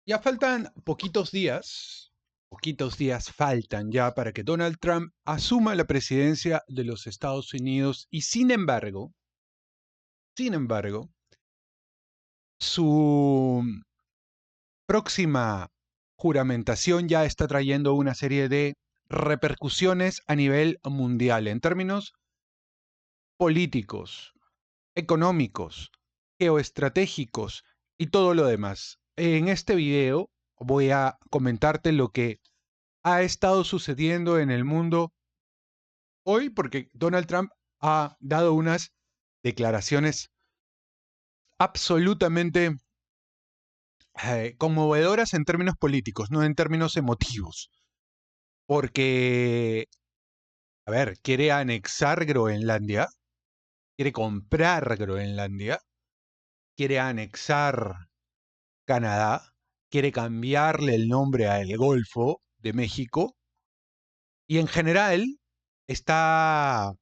Ya faltan poquitos días faltan ya para que Donald Trump asuma la presidencia de los Estados Unidos y sin embargo, su próxima juramentación ya está trayendo una serie de repercusiones a nivel mundial en términos políticos, económicos, geoestratégicos y todo lo demás. En este video voy a comentarte lo que ha estado sucediendo en el mundo hoy, porque Donald Trump ha dado unas declaraciones absolutamente conmovedoras en términos políticos, no en términos emotivos, porque, a ver, quiere anexar Groenlandia, quiere comprar Groenlandia, quiere anexar Canadá, quiere cambiarle el nombre a el Golfo de México y en general está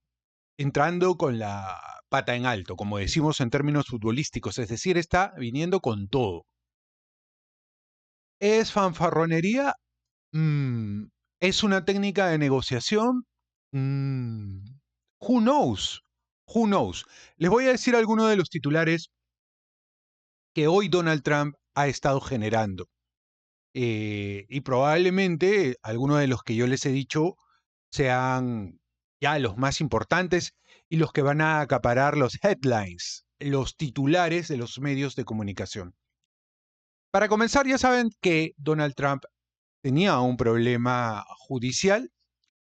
entrando con la pata en alto, como decimos en términos futbolísticos, es decir, está viniendo con todo. ¿Es fanfarronería? Mm, ¿Es una técnica de negociación? Mm, who knows? Who knows? Les voy a decir algunos de los titulares que hoy Donald Trump ha estado generando. Y probablemente algunos de los que yo les he dicho sean ya los más importantes y los que van a acaparar los headlines, los titulares de los medios de comunicación. Para comenzar, ya saben que Donald Trump tenía un problema judicial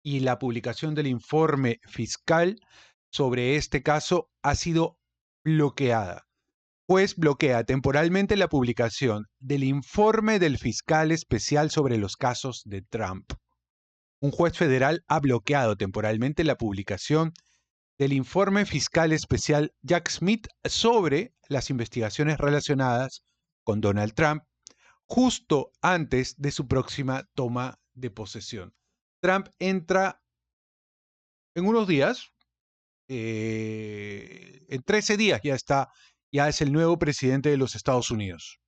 y la publicación del informe fiscal sobre este caso ha sido bloqueada. Juez bloquea temporalmente la publicación del informe del fiscal especial sobre los casos de Trump. Un juez federal ha bloqueado temporalmente la publicación del informe fiscal especial Jack Smith sobre las investigaciones relacionadas con Donald Trump justo antes de su próxima toma de posesión. Trump entra en unos días, en 13 días ya es el nuevo presidente de los Estados Unidos.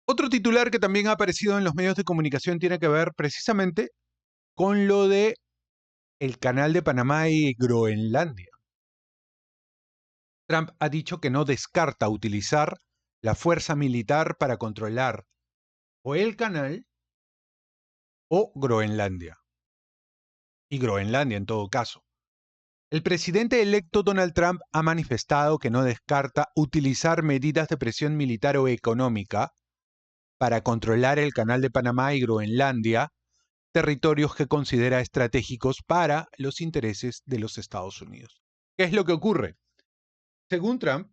Otro titular que también ha aparecido en los medios de comunicación tiene que ver precisamente con lo de el canal de Panamá y Groenlandia. Trump ha dicho que no descarta utilizar la fuerza militar para controlar o el canal o Groenlandia. Y Groenlandia en todo caso. El presidente electo Donald Trump ha manifestado que no descarta utilizar medidas de presión militar o económica para controlar el canal de Panamá y Groenlandia, territorios que considera estratégicos para los intereses de los Estados Unidos. ¿Qué es lo que ocurre? Según Trump,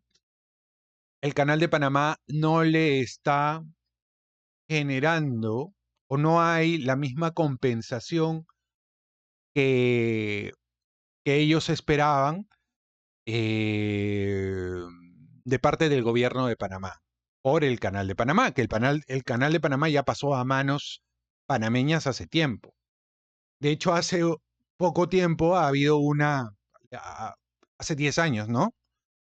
el canal de Panamá no le está generando o no hay la misma compensación que, que ellos esperaban eh, de parte del gobierno de Panamá por el canal de Panamá, que el canal de Panamá ya pasó a manos panameñas hace tiempo. De hecho, hace poco tiempo ha habido hace 10 años, ¿no?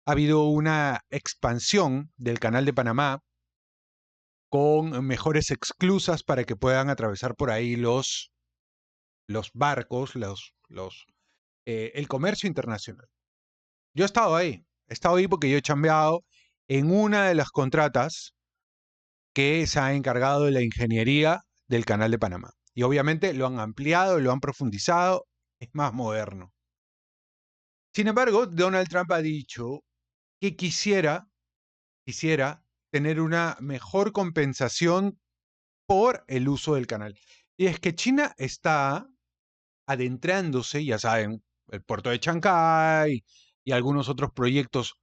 Ha habido una expansión del canal de Panamá con mejores esclusas para que puedan atravesar por ahí los barcos, el comercio internacional. Yo he estado ahí porque yo he chambeado en una de las contratas que se ha encargado de la ingeniería del canal de Panamá. Y obviamente lo han ampliado, lo han profundizado, es más moderno. Sin embargo, Donald Trump ha dicho que quisiera tener una mejor compensación por el uso del canal. Y es que China está adentrándose, ya saben, el puerto de Chancay y algunos otros proyectos,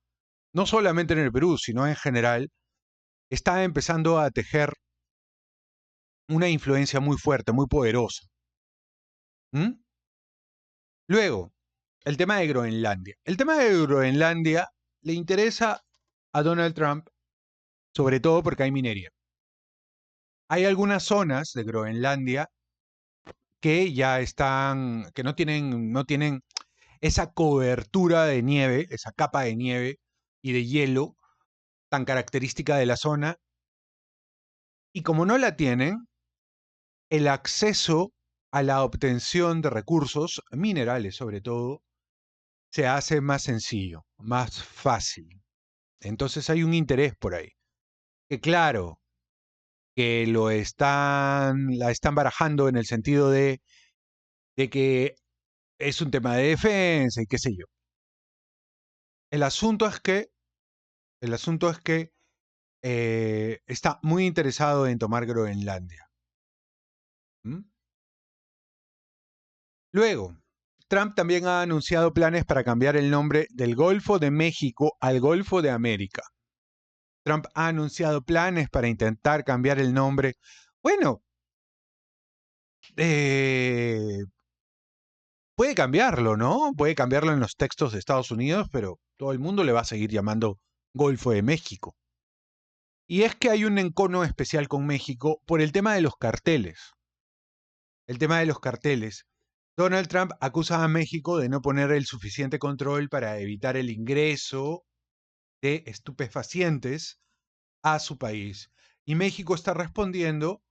no solamente en el Perú, sino en general, está empezando a tejer una influencia muy fuerte, muy poderosa. ¿Mm? Luego, el tema de Groenlandia. El tema de Groenlandia le interesa a Donald Trump, sobre todo porque hay minería. Hay algunas zonas de Groenlandia que ya están, que no tienen esa cobertura de nieve, esa capa de nieve y de hielo tan característica de la zona Y como no la tienen, el acceso a la obtención de recursos, minerales sobre todo, se hace más sencillo, más fácil. Entonces hay un interés por ahí. Que claro, que la están barajando en el sentido de que es un tema de defensa y qué sé yo. El asunto es que, el asunto es que está muy interesado en tomar Groenlandia. ¿Mm? Luego, Trump también ha anunciado planes para cambiar el nombre del Golfo de México al Golfo de América. Trump ha anunciado planes para intentar cambiar el nombre. Bueno, eh, puede cambiarlo, ¿no? Puede cambiarlo en los textos de Estados Unidos, pero todo el mundo le va a seguir llamando Golfo de México. Y es que hay un encono especial con México por el tema de los carteles. El tema de los carteles. Donald Trump acusa a México de no poner el suficiente control para evitar el ingreso de estupefacientes a su país. Y México está respondiendo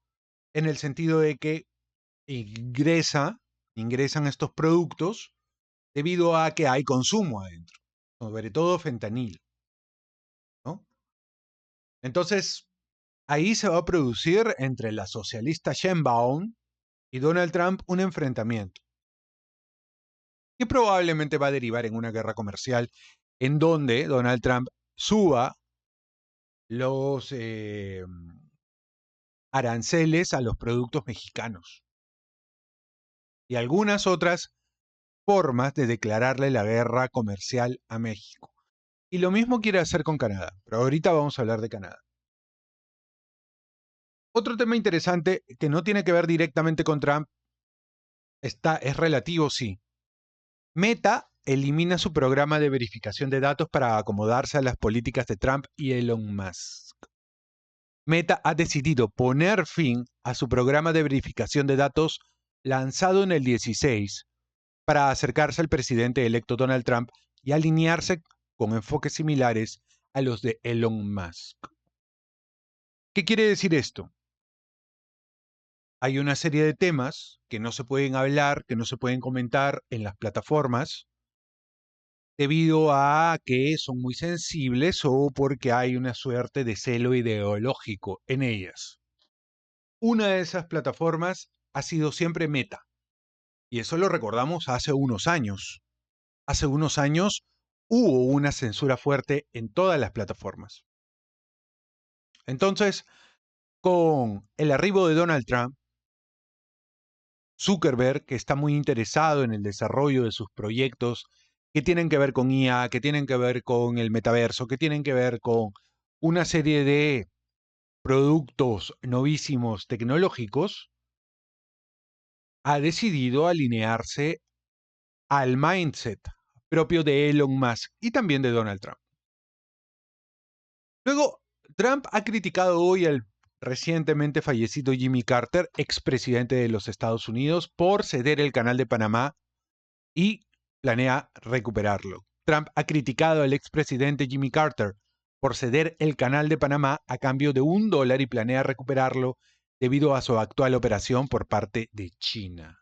en el sentido de que ingresan estos productos debido a que hay consumo adentro, sobre todo fentanil, ¿no? Entonces, ahí se va a producir entre la socialista Sheinbaum y Donald Trump un enfrentamiento que probablemente va a derivar en una guerra comercial en donde Donald Trump suba los aranceles a los productos mexicanos y algunas otras formas de declararle la guerra comercial a México. Y lo mismo quiere hacer con Canadá, pero ahorita vamos a hablar de Canadá. Otro tema interesante que no tiene que ver directamente con Trump, es relativo, sí. Meta elimina su programa de verificación de datos para acomodarse a las políticas de Trump y Elon Musk. Meta ha decidido poner fin a su programa de verificación de datos lanzado en el 16 para acercarse al presidente electo Donald Trump y alinearse con enfoques similares a los de Elon Musk. ¿Qué quiere decir esto? Hay una serie de temas que no se pueden hablar, que no se pueden comentar en las plataformas, debido a que son muy sensibles o porque hay una suerte de celo ideológico en ellas. Una de esas plataformas ha sido siempre Meta, y eso lo recordamos hace unos años. Hace unos años hubo una censura fuerte en todas las plataformas. Entonces, con el arribo de Donald Trump, Zuckerberg, que está muy interesado en el desarrollo de sus proyectos que tienen que ver con IA, que tienen que ver con el metaverso, que tienen que ver con una serie de productos novísimos tecnológicos, ha decidido alinearse al mindset propio de Elon Musk y también de Donald Trump. Luego, Trump ha criticado hoy al recientemente fallecido Jimmy Carter, expresidente de los Estados Unidos, por ceder el canal de Panamá y planea recuperarlo. Trump ha criticado al expresidente Jimmy Carter por ceder el canal de Panamá a cambio de $1 y planea recuperarlo debido a su actual operación por parte de China.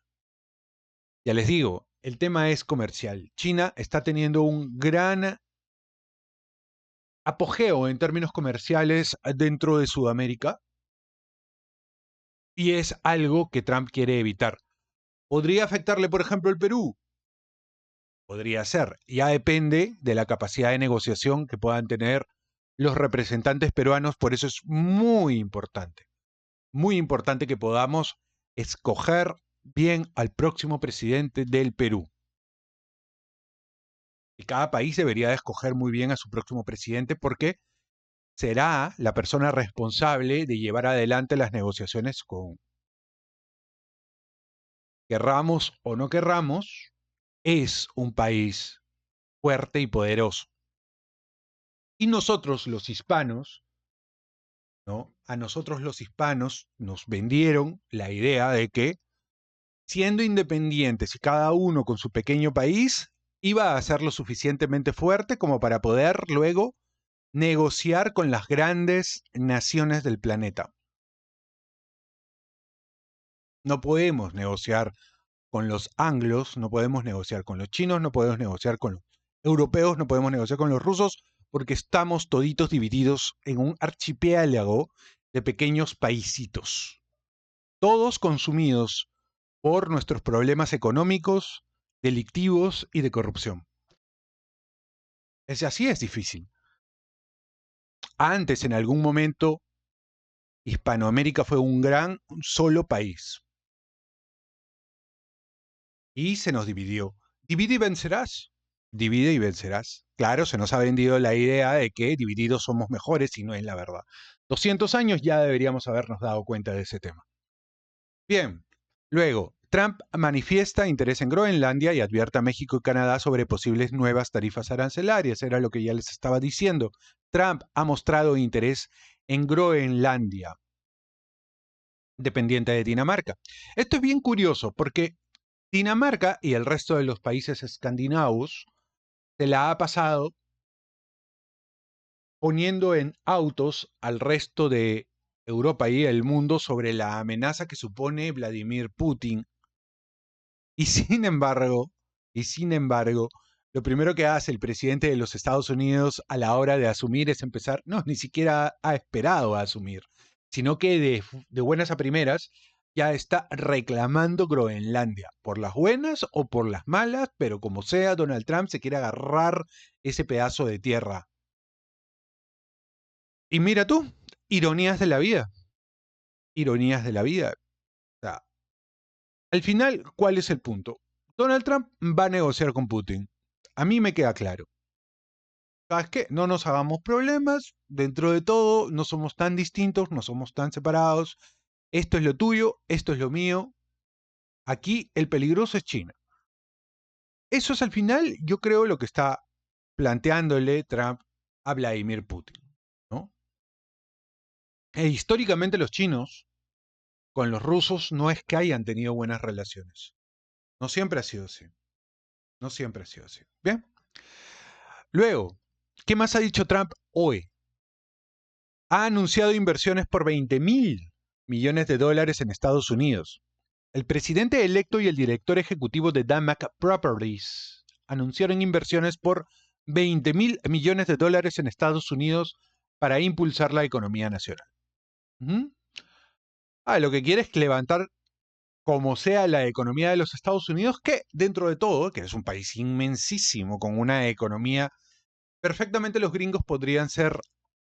Ya les digo, el tema es comercial. China está teniendo un gran apogeo en términos comerciales dentro de Sudamérica y es algo que Trump quiere evitar. ¿Podría afectarle, por ejemplo, al Perú? Podría ser. Ya depende de la capacidad de negociación que puedan tener los representantes peruanos. Por eso es muy importante que podamos escoger bien al próximo presidente del Perú. Y cada país debería de escoger muy bien a su próximo presidente porque será la persona responsable de llevar adelante las negociaciones con, querramos o no querramos, es un país fuerte y poderoso. Y nosotros los hispanos, ¿no? A nosotros los hispanos nos vendieron la idea de que siendo independientes y cada uno con su pequeño país, iba a ser lo suficientemente fuerte como para poder luego negociar con las grandes naciones del planeta. No podemos negociar con los anglos, no podemos negociar con los chinos, no podemos negociar con los europeos, no podemos negociar con los rusos, porque estamos toditos divididos en un archipiélago de pequeños paisitos, todos consumidos por nuestros problemas económicos, delictivos y de corrupción. Así es difícil. Antes, en algún momento, Hispanoamérica fue un solo país. Y se nos dividió. Divide y vencerás. Divide y vencerás. Claro, se nos ha vendido la idea de que divididos somos mejores y no es la verdad. 200 años ya deberíamos habernos dado cuenta de ese tema. Bien, luego, Trump manifiesta interés en Groenlandia y advierte a México y Canadá sobre posibles nuevas tarifas arancelarias. Era lo que ya les estaba diciendo. Trump ha mostrado interés en Groenlandia, dependiente de Dinamarca. Esto es bien curioso porque Dinamarca y el resto de los países escandinavos se la ha pasado poniendo en autos al resto de Europa y el mundo sobre la amenaza que supone Vladimir Putin. Y sin embargo, lo primero que hace el presidente de los Estados Unidos a la hora de asumir es empezar, no, ni siquiera ha esperado a asumir, sino que de buenas a primeras ya está reclamando Groenlandia, por las buenas o por las malas, pero como sea, Donald Trump se quiere agarrar ese pedazo de tierra. Y mira tú, ironías de la vida, ironías de la vida. O sea, al final, ¿cuál es el punto? Donald Trump va a negociar con Putin. A mí me queda claro. ¿Sabes qué? No nos hagamos problemas. Dentro de todo, no somos tan distintos, no somos tan separados. Esto es lo tuyo, esto es lo mío. Aquí el peligroso es China. Eso es al final, yo creo, lo que está planteándole Trump a Vladimir Putin, ¿no? Históricamente los chinos con los rusos no es que hayan tenido buenas relaciones. No siempre ha sido así. No siempre ha sido así. Bien. Luego, ¿qué más ha dicho Trump hoy? Ha anunciado inversiones por 20.000 millones de dólares en Estados Unidos. El presidente electo y el director ejecutivo de Damac Properties anunciaron inversiones por 20.000 millones de dólares en Estados Unidos para impulsar la economía nacional. Lo que quiere es levantar como sea la economía de los Estados Unidos, que dentro de todo, que es un país inmensísimo con una economía, perfectamente los gringos podrían ser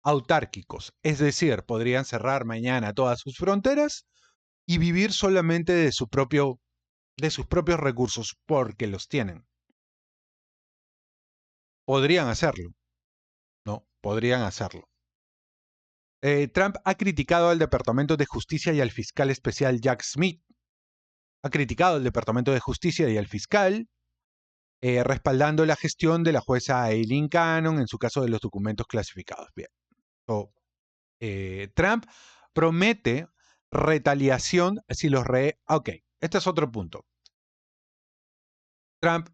autárquicos, es decir, podrían cerrar mañana todas sus fronteras y vivir solamente de sus propios recursos, porque los tienen. Podrían hacerlo, ¿no? Podrían hacerlo. Trump ha criticado al Departamento de Justicia y al fiscal especial Jack Smith. Ha criticado al Departamento de Justicia y al fiscal, respaldando la gestión de la jueza Aileen Cannon en su caso de los documentos clasificados. Bien. Trump promete retaliación si los Ok, este es otro punto. Trump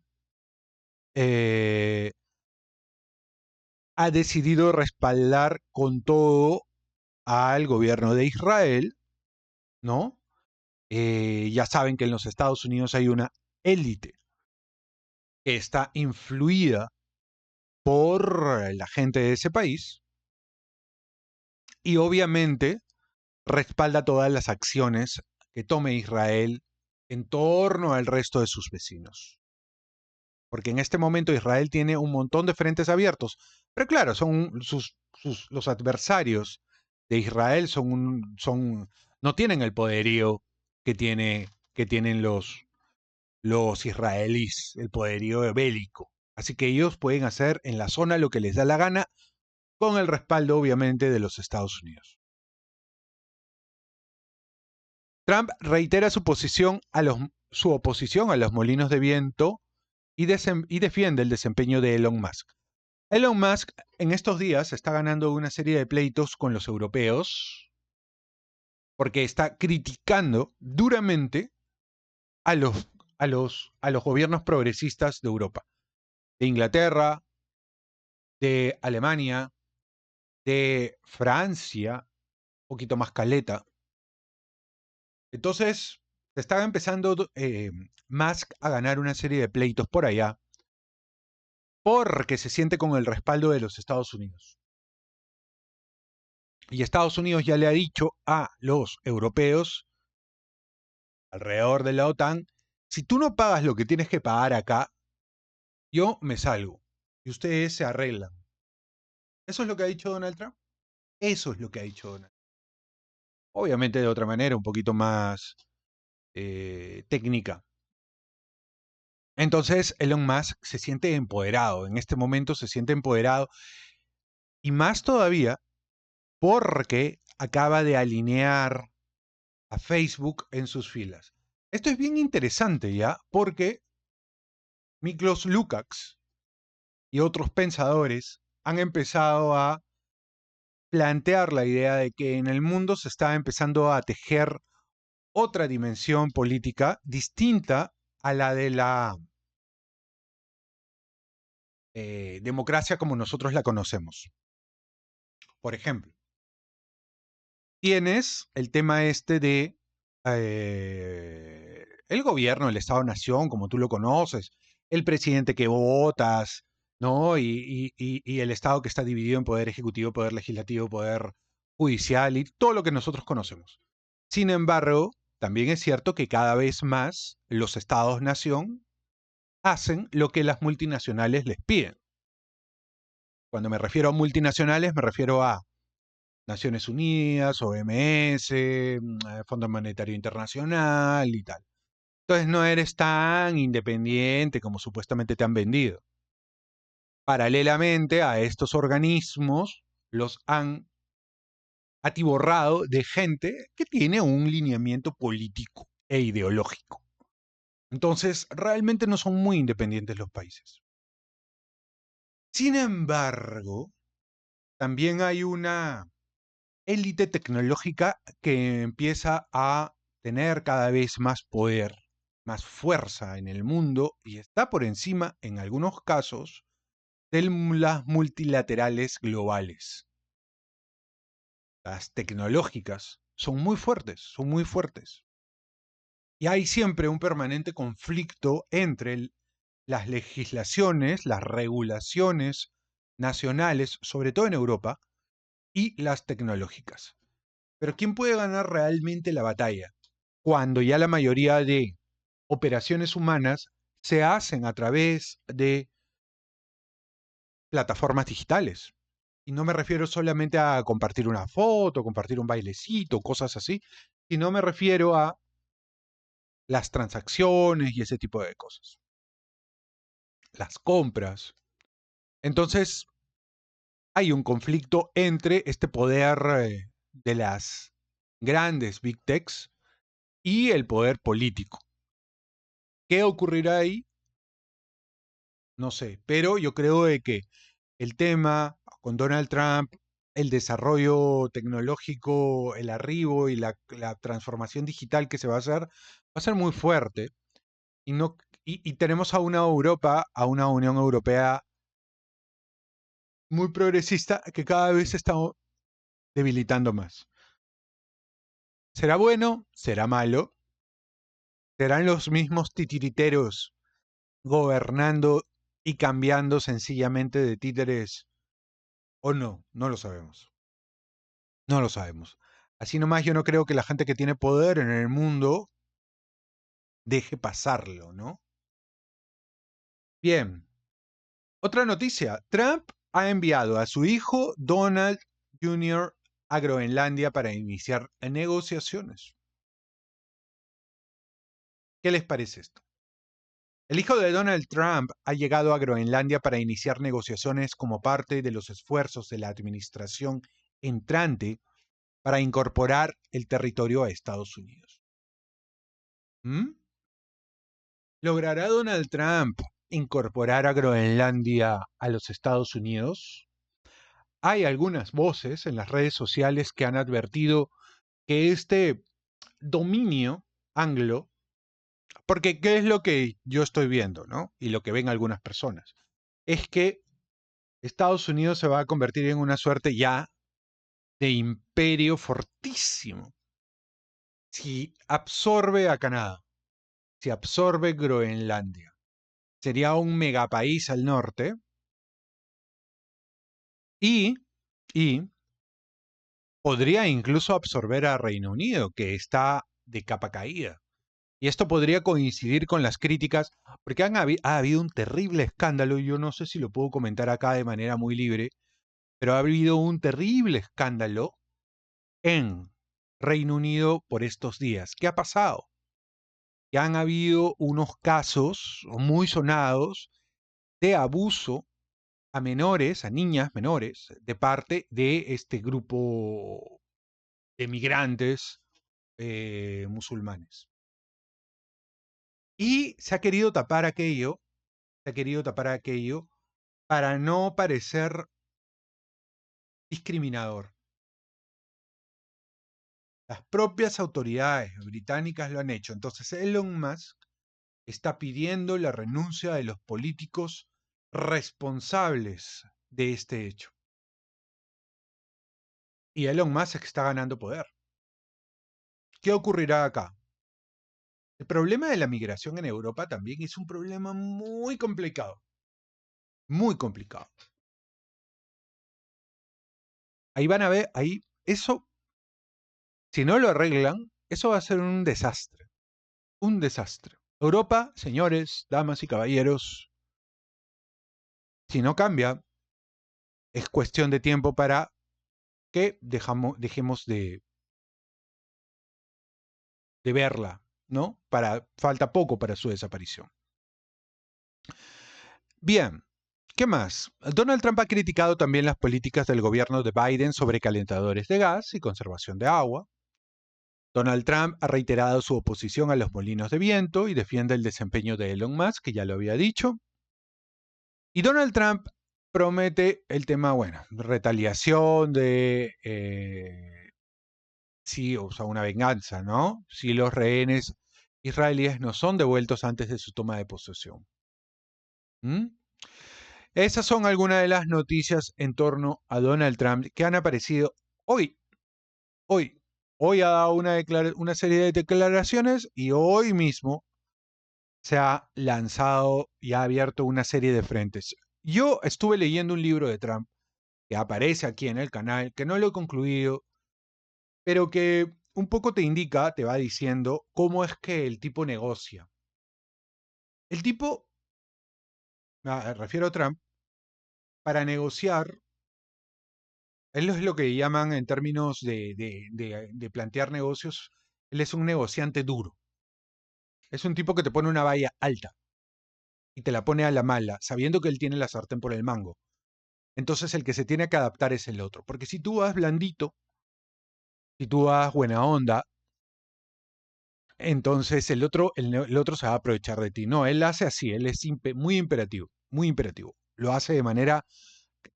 ha decidido respaldar con todo al gobierno de Israel, ¿no? Ya saben que en los Estados Unidos hay una élite que está influida por la gente de ese país y obviamente respalda todas las acciones que tome Israel en torno al resto de sus vecinos. Porque en este momento Israel tiene un montón de frentes abiertos, pero claro, son los adversarios de Israel no tienen el poderío que tienen los israelíes, el poderío bélico. Así que ellos pueden hacer en la zona lo que les da la gana, con el respaldo obviamente de los Estados Unidos. Trump reitera su oposición a los molinos de viento y defiende el desempeño de Elon Musk. Elon Musk en estos días está ganando una serie de pleitos con los europeos porque está criticando duramente a los gobiernos progresistas de Europa, de Inglaterra, de Alemania, de Francia, un poquito más caleta. Entonces, se estaba empezando Musk a ganar una serie de pleitos por allá porque se siente con el respaldo de los Estados Unidos. Y Estados Unidos ya le ha dicho a los europeos alrededor de la OTAN, si tú no pagas lo que tienes que pagar acá, yo me salgo y ustedes se arreglan. ¿Eso es lo que ha dicho Donald Trump? Eso es lo que ha dicho Donald Trump. Obviamente de otra manera, un poquito más técnica. Entonces Elon Musk se siente empoderado, en este momento se siente empoderado y más todavía porque acaba de alinear a Facebook en sus filas. Esto es bien interesante ya, porque Miklos Lukács y otros pensadores han empezado a plantear la idea de que en el mundo se está empezando a tejer otra dimensión política distinta a la de la democracia como nosotros la conocemos. Por ejemplo, tienes el tema este de el gobierno, el Estado-Nación, como tú lo conoces, el presidente que votas, ¿no? Y el Estado que está dividido en poder ejecutivo, poder legislativo, poder judicial y todo lo que nosotros conocemos. Sin embargo, también es cierto que cada vez más los Estados-Nación hacen lo que las multinacionales les piden. Cuando me refiero a multinacionales, me refiero a Naciones Unidas, OMS, Fondo Monetario Internacional y tal. Entonces no eres tan independiente como supuestamente te han vendido. Paralelamente a estos organismos, los han atiborrado de gente que tiene un lineamiento político e ideológico. Entonces, realmente no son muy independientes los países. Sin embargo, también hay una élite tecnológica que empieza a tener cada vez más poder, más fuerza en el mundo y está por encima, en algunos casos, de las multilaterales globales. Las tecnológicas son muy fuertes, son muy fuertes. Y hay siempre un permanente conflicto entre las legislaciones, las regulaciones nacionales, sobre todo en Europa, y las tecnológicas. Pero ¿quién puede ganar realmente la batalla? Cuando ya la mayoría de operaciones humanas se hacen a través de plataformas digitales. Y no me refiero solamente a compartir una foto, compartir un bailecito, cosas así, sino me refiero a las transacciones y ese tipo de cosas. Las compras. Entonces, hay un conflicto entre este poder de las grandes big techs y el poder político. ¿Qué ocurrirá ahí? No sé, pero yo creo de que el tema con Donald Trump, el desarrollo tecnológico, el arribo y la transformación digital que se va a ser muy fuerte. Y, no, y tenemos a una Europa, a una Unión Europea muy progresista que cada vez se está debilitando más. ¿Será bueno? ¿Será malo? ¿Serán los mismos titiriteros gobernando y cambiando sencillamente de títeres o no? No lo sabemos. No lo sabemos. Así nomás yo no creo que la gente que tiene poder en el mundo deje pasarlo, ¿no? Bien. Otra noticia. Trump ha enviado a su hijo Donald Jr. a Groenlandia para iniciar negociaciones. ¿Qué les parece esto? El hijo de Donald Trump ha llegado a Groenlandia para iniciar negociaciones como parte de los esfuerzos de la administración entrante para incorporar el territorio a Estados Unidos. ¿Mm? ¿Logrará Donald Trump incorporar a Groenlandia a los Estados Unidos? Hay algunas voces en las redes sociales que han advertido que este dominio anglo, porque ¿qué es lo que yo estoy viendo, ¿no? Y lo que ven algunas personas, es que Estados Unidos se va a convertir en una suerte ya de imperio fortísimo. si absorbe a Canadá, si absorbe Groenlandia, sería un megapaís al norte y, y podría incluso absorber a Reino Unido, que está de capa caída. Y esto podría coincidir con las críticas, porque ha habido un terrible escándalo, y yo no sé si lo puedo comentar acá de manera muy libre, pero ha habido un terrible escándalo en Reino Unido por estos días. ¿Qué ha pasado? Que han habido unos casos muy sonados de abuso a menores, a niñas menores, de parte de este grupo de migrantes musulmanes. Y se ha querido tapar aquello, se ha querido tapar aquello para no parecer discriminador. Las propias autoridades británicas lo han hecho. Entonces Elon Musk está pidiendo la renuncia de los políticos responsables de este hecho. Y Elon Musk está ganando poder. ¿Qué ocurrirá acá? El problema de la migración en Europa también es un problema muy complicado. Muy complicado. Ahí van a ver, ahí, eso, si no lo arreglan, eso va a ser un desastre. Un desastre. Europa, señores, damas y caballeros, si no cambia, es cuestión de tiempo para que dejemos de verla, ¿no? Falta poco para su desaparición. Bien, ¿qué más? Donald Trump ha criticado también las políticas del gobierno de Biden sobre calentadores de gas y conservación de agua. Donald Trump ha reiterado su oposición a los molinos de viento y defiende el desempeño de Elon Musk, que ya lo había dicho. Y Donald Trump promete el tema, bueno, retaliación sí, o sea, una venganza, ¿no? Si los rehenes israelíes no son devueltos antes de su toma de posesión. ¿Mm? Esas son algunas de las noticias en torno a Donald Trump que han aparecido hoy. Hoy. Hoy ha dado una serie de declaraciones y hoy mismo se ha lanzado y ha abierto una serie de frentes. Yo estuve leyendo un libro de Trump que aparece aquí en el canal, que no lo he concluido, pero que un poco te indica, te va diciendo cómo es que el tipo negocia. El tipo, me refiero a Trump, para negociar, él es lo que llaman en términos de plantear negocios, él es un negociante duro. Es un tipo que te pone una valla alta y te la pone a la mala, sabiendo que él tiene la sartén por el mango. Entonces el que se tiene que adaptar es el otro. Porque si tú vas blandito, si tú vas buena onda, entonces el otro se va a aprovechar de ti. No, él hace así, él es muy imperativo, muy imperativo. Lo hace de manera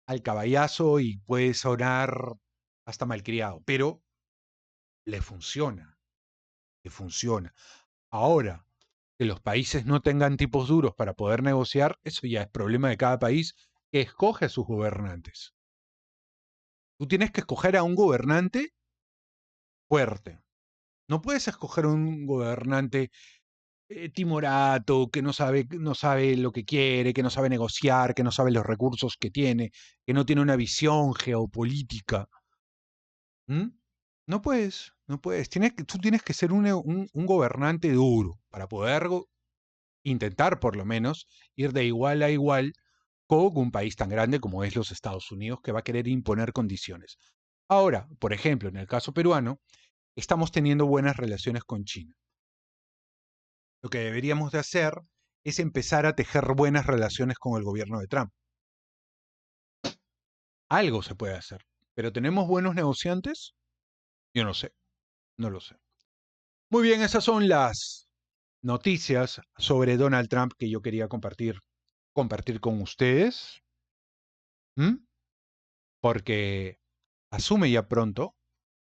al caballazo y puede sonar hasta malcriado, pero le funciona, le funciona. Ahora, que los países no tengan tipos duros para poder negociar, eso ya es problema de cada país que escoge a sus gobernantes. Tú tienes que escoger a un gobernante fuerte. No puedes escoger un gobernante timorato, que no sabe lo que quiere, que no sabe negociar, que no sabe los recursos que tiene, que no tiene una visión geopolítica. ¿Mm? No puedes, no puedes. Tú tienes que ser un gobernante duro para poder intentar, por lo menos, ir de igual a igual con un país tan grande como es los Estados Unidos, que va a querer imponer condiciones. Ahora, por ejemplo, en el caso peruano, estamos teniendo buenas relaciones con China. Lo que deberíamos de hacer es empezar a tejer buenas relaciones con el gobierno de Trump. Algo se puede hacer. ¿Pero tenemos buenos negociantes? Yo no sé, no lo sé. Muy bien, esas son las noticias sobre Donald Trump que yo quería compartir con ustedes. ¿Mm? Porque asume ya pronto,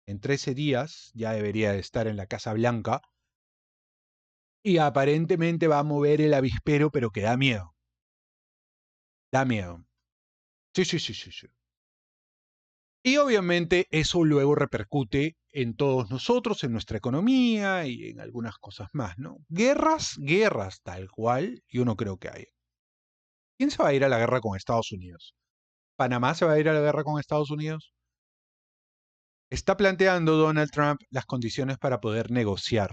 en 13 días, ya debería de estar en la Casa Blanca y aparentemente va a mover el avispero, pero que da miedo. Da miedo. Sí, sí, sí, sí, sí. Y obviamente eso luego repercute en todos nosotros, en nuestra economía y en algunas cosas más, ¿no? Guerras tal cual, yo no creo que haya. ¿Quién se va a ir a la guerra con Estados Unidos? ¿Panamá se va a ir a la guerra con Estados Unidos? Está planteando Donald Trump las condiciones para poder negociar.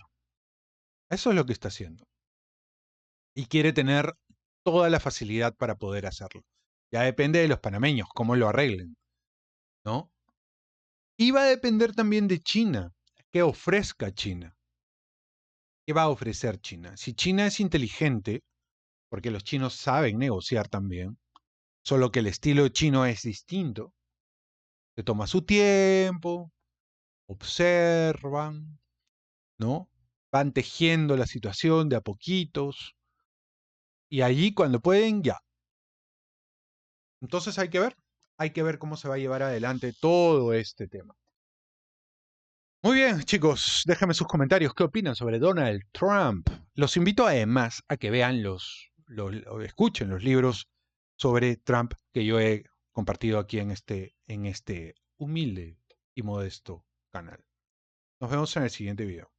Eso es lo que está haciendo. Y quiere tener toda la facilidad para poder hacerlo. Ya depende de los panameños, cómo lo arreglen, ¿no? Y va a depender también de China, qué ofrezca China. ¿Qué va a ofrecer China? Si China es inteligente, porque los chinos saben negociar también, solo que el estilo chino es distinto, se toma su tiempo, observan, ¿no? Van tejiendo la situación de a poquitos, y allí cuando pueden, ya. Entonces hay que ver cómo se va a llevar adelante todo este tema. Muy bien, chicos, déjenme sus comentarios. ¿Qué opinan sobre Donald Trump? Los invito además a que vean o escuchen los libros sobre Trump que yo he compartido aquí en este humilde y modesto canal. Nos vemos en el siguiente video.